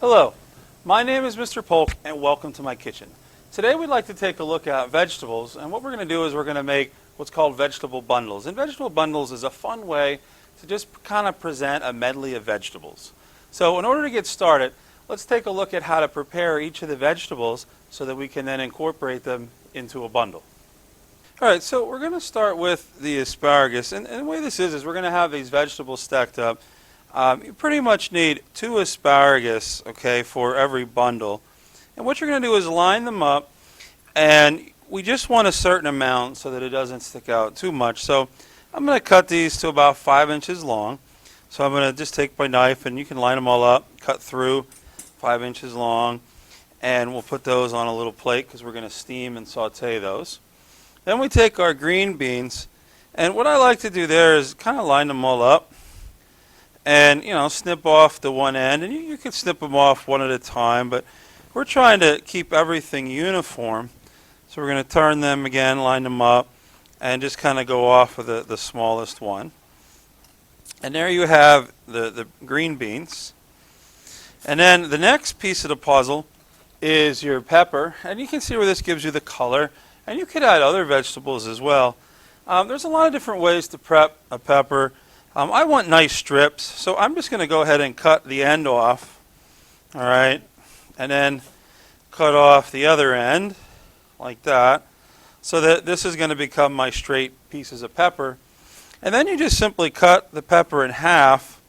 Hello, my name is Mr. Polk and welcome to my kitchen. Today we'd like to take a look at vegetables, and what we're going to do is we're going to make what's called vegetable bundles. And vegetable bundles is a fun way to just kind of present a medley of vegetables. So in order to get started, let's take a look at how to prepare each of the vegetables so that we can then incorporate them into a bundle. Alright, so we're going to start with the asparagus, and the way this is we're going to have these vegetables stacked up. You pretty much need 2 asparagus, okay, for every bundle. And what you're going to do is line them up, and we just want a certain amount so that it doesn't stick out too much. So I'm going to cut these to about 5 inches long. So I'm going to just take my knife, and you can line them all up, cut through 5 inches long, and we'll put those on a little plate because we're going to steam and saute those. Then we take our green beans, and what I like to do there is kind of line them all up. And, snip off the one end, and you can snip them off one at a time, but we're trying to keep everything uniform. So we're going to turn them again, line them up, and just kind of go off with the smallest one. And there you have the green beans. And then the next piece of the puzzle is your pepper, and you can see where this gives you the color, and you could add other vegetables as well. There's a lot of different ways to prep a pepper. I want nice strips, so I'm just going to go ahead and cut the end off, all right, and then cut off the other end like that, so that this is going to become my straight pieces of pepper. And then you just simply cut the pepper in half,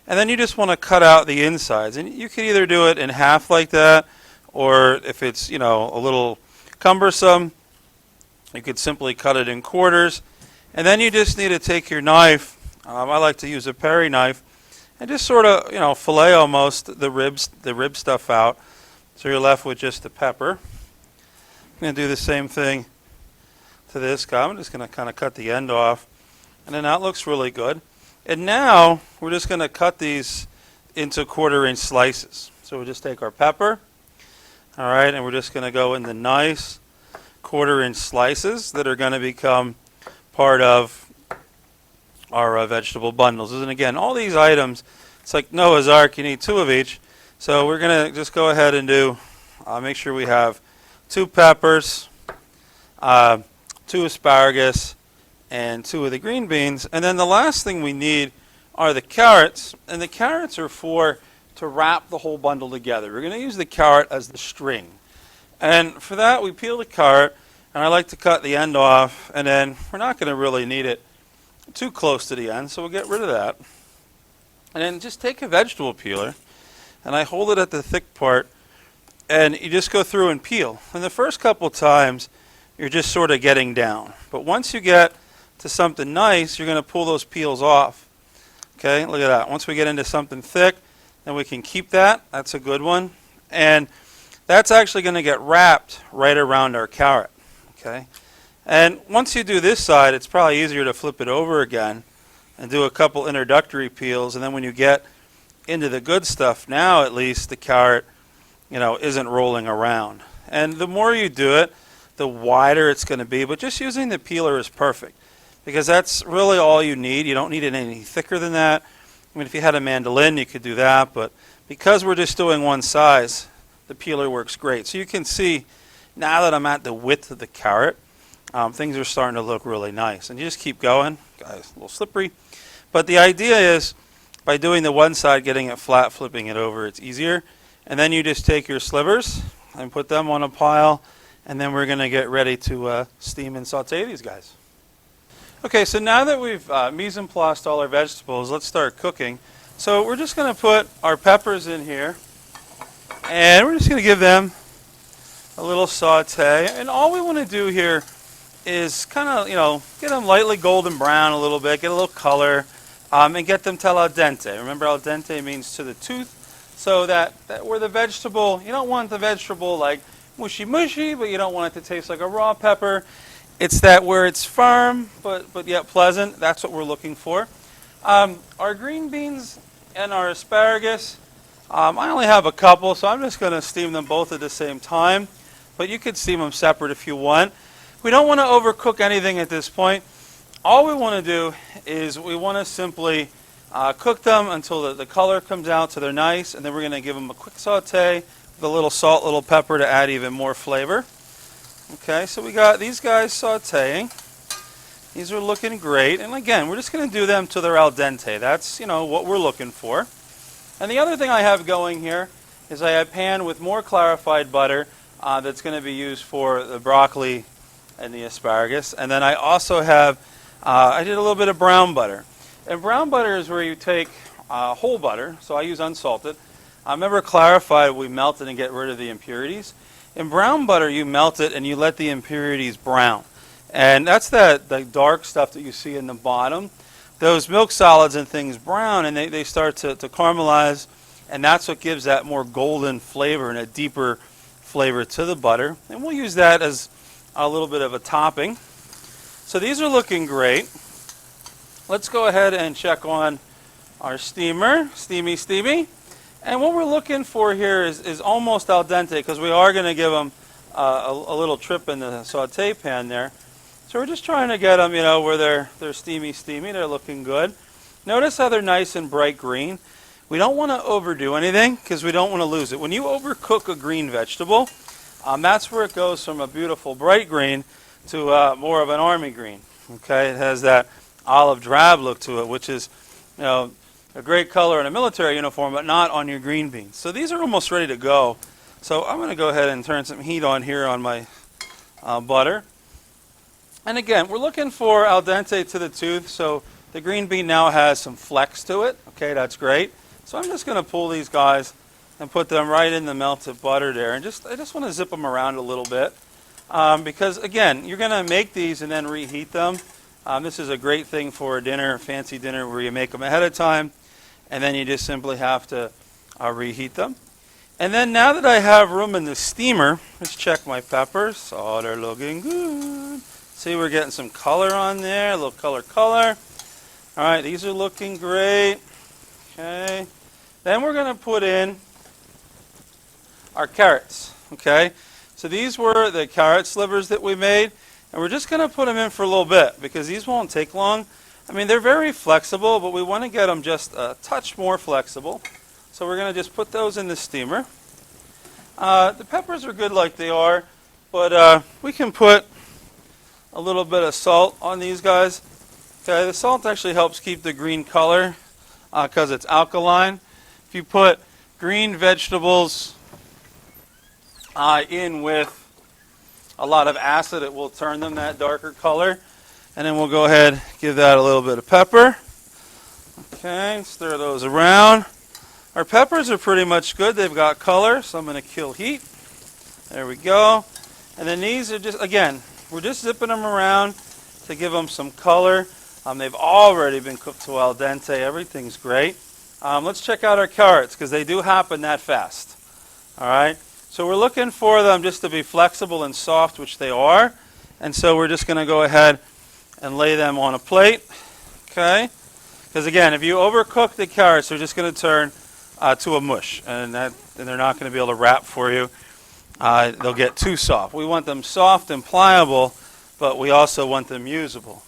and then you just want to cut out the insides. And you can either do it in half like that, or if it's, a little cumbersome, you could simply cut it in quarters. And then you just need to take your knife. I like to use a Perry knife and just sort of, fillet almost the rib stuff out. So you're left with just the pepper. I'm going to do the same thing to this guy. I'm just going to kind of cut the end off. And then that looks really good. And now we're just going to cut these into 1/4-inch slices. So we'll just take our pepper, all right, and we're just going to go into nice 1/4-inch slices that are going to become part of our vegetable bundles. And again, all these items, it's like Noah's Ark, you need 2 of each. So we're going to just go ahead and do, make sure we have 2 peppers, 2 asparagus, and 2 of the green beans. And then the last thing we need are the carrots. And the carrots are to wrap the whole bundle together. We're going to use the carrot as the string. And for that, we peel the carrot, and I like to cut the end off, and then we're not going to really need it too close to the end, so we'll get rid of that. And then just take a vegetable peeler, and I hold it at the thick part, and you just go through and peel. And the first couple times, you're just sort of getting down. But once you get to something nice, you're going to pull those peels off. Okay, look at that. Once we get into something thick, then we can keep that. That's a good one. And that's actually going to get wrapped right around our carrot. Okay. And once you do this side, it's probably easier to flip it over again and do a couple introductory peels. And then when you get into the good stuff, now at least the carrot, isn't rolling around. And the more you do it, the wider it's going to be. But just using the peeler is perfect because that's really all you need. You don't need it any thicker than that. I mean, if you had a mandolin, you could do that. But because we're just doing one size, the peeler works great. So you can see now that I'm at the width of the carrot, things are starting to look really nice. And you just keep going. Guys, a little slippery. But the idea is by doing the one side, getting it flat, flipping it over, it's easier. And then you just take your slivers and put them on a pile. And then we're going to get ready to steam and saute these guys. Okay, so now that we've mise en place all our vegetables, let's start cooking. So we're just going to put our peppers in here. And we're just going to give them a little saute. And all we want to do here is kind of, get them lightly golden brown a little bit, get a little color, and get them till al dente. Remember, al dente means to the tooth, so that where the vegetable, you don't want the vegetable like mushy mushy, but you don't want it to taste like a raw pepper. It's that where it's firm, but yet pleasant. That's what we're looking for. Our green beans and our asparagus, I only have a couple, so I'm just going to steam them both at the same time. But you could steam them separate if you want. We don't want to overcook anything at this point. All we want to do is we want to simply Cook them until the color comes out so they're nice, and then we're going to give them a quick saute with a little salt, little pepper to add even more flavor. Okay, so we got these guys sauteing. These are looking great, and again, we're just going to do them till they're al dente. That's, what we're looking for. And the other thing I have going here is I have a pan with more clarified butter that's going to be used for the broccoli and the asparagus. And then I also have, I did a little bit of brown butter. And brown butter is where you take whole butter, so I use unsalted. Remember clarified, we melt it and get rid of the impurities. In brown butter, you melt it and you let the impurities brown. And that's the dark stuff that you see in the bottom. Those milk solids and things brown, and they start to caramelize, and that's what gives that more golden flavor and a deeper flavor to the butter. And we'll use that as a little bit of a topping. So these are looking great. Let's go ahead and check on our steamer, steamy. And what we're looking for here is almost al dente, because we are going to give them a little trip in the saute pan there. So we're just trying to get them, where they're steamy. They're looking good. Notice how they're nice and bright green. We don't want to overdo anything because we don't want to lose it. When you overcook a green vegetable, that's where it goes from a beautiful bright green to more of an army green. Okay, it has that olive drab look to it, which is, a great color in a military uniform, but not on your green beans. So these are almost ready to go. So I'm going to go ahead and turn some heat on here on my butter. And again, we're looking for al dente to the tooth, so the green bean now has some flex to it. Okay, that's great. So I'm just going to pull these guys and put them right in the melted butter there. And I just want to zip them around a little bit. Because, again, you're going to make these and then reheat them. This is a great thing for a dinner, a fancy dinner, where you make them ahead of time, and then you just simply have to reheat them. And then now that I have room in the steamer, let's check my peppers. Oh, they're looking good. See, we're getting some color on there, a little color. All right, these are looking great. Okay. Then we're going to put in our carrots. Okay. So these were the carrot slivers that we made, and we're just going to put them in for a little bit because these won't take long. I mean, they're very flexible, but we want to get them just a touch more flexible. So we're going to just put those in the steamer. The peppers are good like they are, but we can put a little bit of salt on these guys. Okay, the salt actually helps keep the green color because it's alkaline. If you put green vegetables in with a lot of acid, it will turn them that darker color. And then we'll go ahead, give that a little bit of pepper. Okay, stir those around. Our peppers are pretty much good. They've got color, so I'm going to kill heat. There we go. And then these are just, again, we're just zipping them around to give them some color. They've already been cooked to al dente. Everything's great. Let's check out our carrots because they do happen that fast. All right. So we're looking for them just to be flexible and soft, which they are. And so we're just going to go ahead and lay them on a plate. Okay. Because again, if you overcook the carrots, they're just going to turn to a mush, and they're not going to be able to wrap for you. They'll get too soft. We want them soft and pliable, but we also want them usable.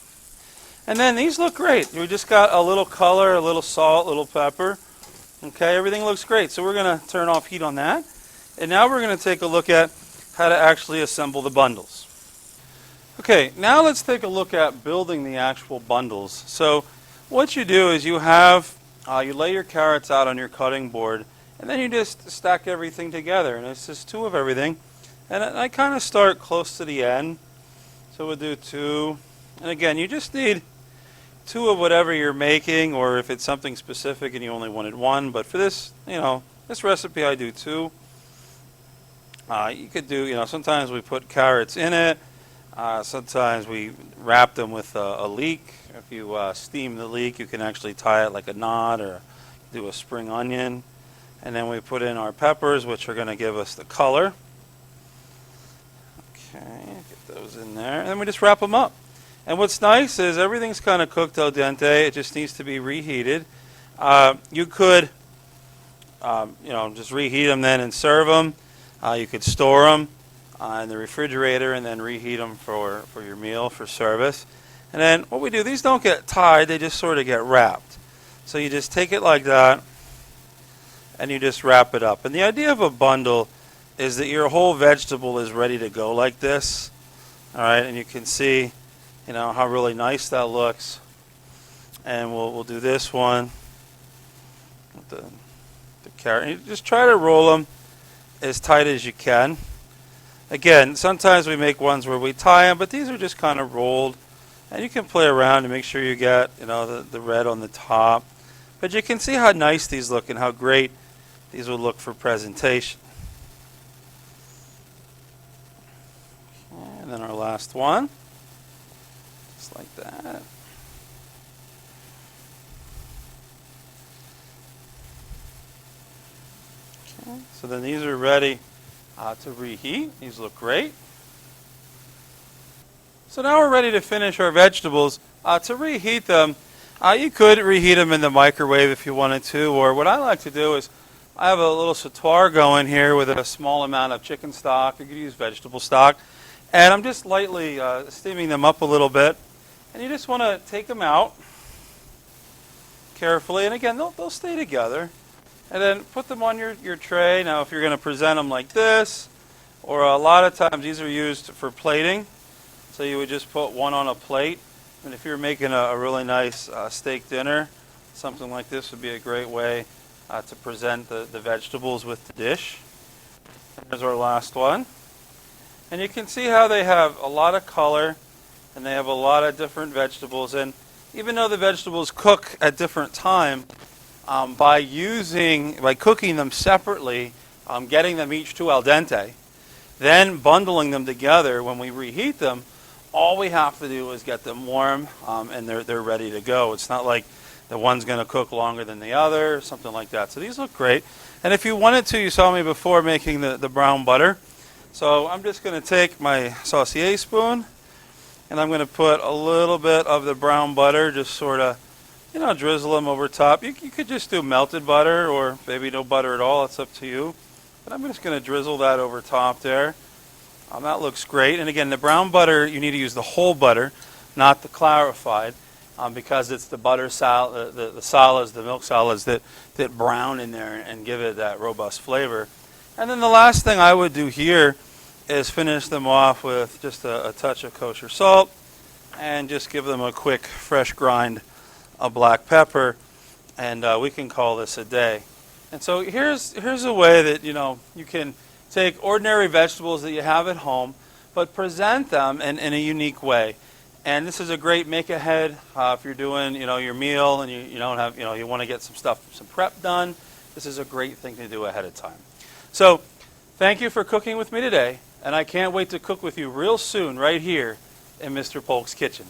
And then these look great. We just got a little color, a little salt, a little pepper. Okay, everything looks great. So we're going to turn off heat on that. And now we're going to take a look at how to actually assemble the bundles. Okay, now let's take a look at building the actual bundles. So what you do is you lay your carrots out on your cutting board, and then you just stack everything together. And it's just two of everything. And I kind of start close to the end. So we'll do two. And again, you just need two of whatever you're making, or if it's something specific and you only wanted one. But for this, this recipe I do two. You could do, sometimes we put carrots in it. Sometimes we wrap them with a leek. If you steam the leek, you can actually tie it like a knot or do a spring onion. And then we put in our peppers, which are going to give us the color. Okay, get those in there. And then we just wrap them up. And what's nice is everything's kind of cooked al dente. It just needs to be reheated. You could, just reheat them then and serve them. You could store them in the refrigerator and then reheat them for your meal, for service. And then what we do, these don't get tied, they just sort of get wrapped. So you just take it like that, and you just wrap it up. And the idea of a bundle is that your whole vegetable is ready to go like this. All right, and you can see, how really nice that looks. And we'll do this one with the carrot. And you just try to roll them as tight as you can. Again, sometimes we make ones where we tie them, but these are just kind of rolled. And you can play around to make sure you get, the red on the top. But you can see how nice these look and how great these will look for presentation. And then our last one, just like that. Okay, so then these are ready to reheat. These look great. So now we're ready to finish our vegetables. To reheat them, you could reheat them in the microwave if you wanted to, or what I like to do is I have a little sautoir going here with a small amount of chicken stock. You could use vegetable stock. And I'm just lightly steaming them up a little bit. And you just want to take them out carefully. And again, they'll stay together. And then put them on your tray. Now, if you're going to present them like this, or a lot of times these are used for plating. So you would just put one on a plate. And if you're making a really nice steak dinner, something like this would be a great way to present the vegetables with the dish. And there's our last one. And you can see how they have a lot of color and they have a lot of different vegetables. And even though the vegetables cook at different times, by cooking them separately, getting them each to al dente, then bundling them together when we reheat them, all we have to do is get them warm and they're ready to go. It's not like the one's going to cook longer than the other, something like that. So these look great. And if you wanted to, you saw me before making the brown butter. So I'm just going to take my saucier spoon and I'm going to put a little bit of the brown butter, just sort of, drizzle them over top. You could just do melted butter or maybe no butter at all. It's up to you. But I'm just going to drizzle that over top there. That looks great. And again, the brown butter, you need to use the whole butter, not the clarified, because it's the butter the solids, the milk solids that brown in there and give it that robust flavor. And then the last thing I would do here is finish them off with just a touch of kosher salt and just give them a quick fresh grind of black pepper, and we can call this a day. And so here's a way that you can take ordinary vegetables that you have at home, but present them in a unique way. And this is a great make ahead if you're doing your meal and you don't have you want to get some prep done. This is a great thing to do ahead of time. So thank you for cooking with me today, and I can't wait to cook with you real soon right here in Mr. Polk's kitchen.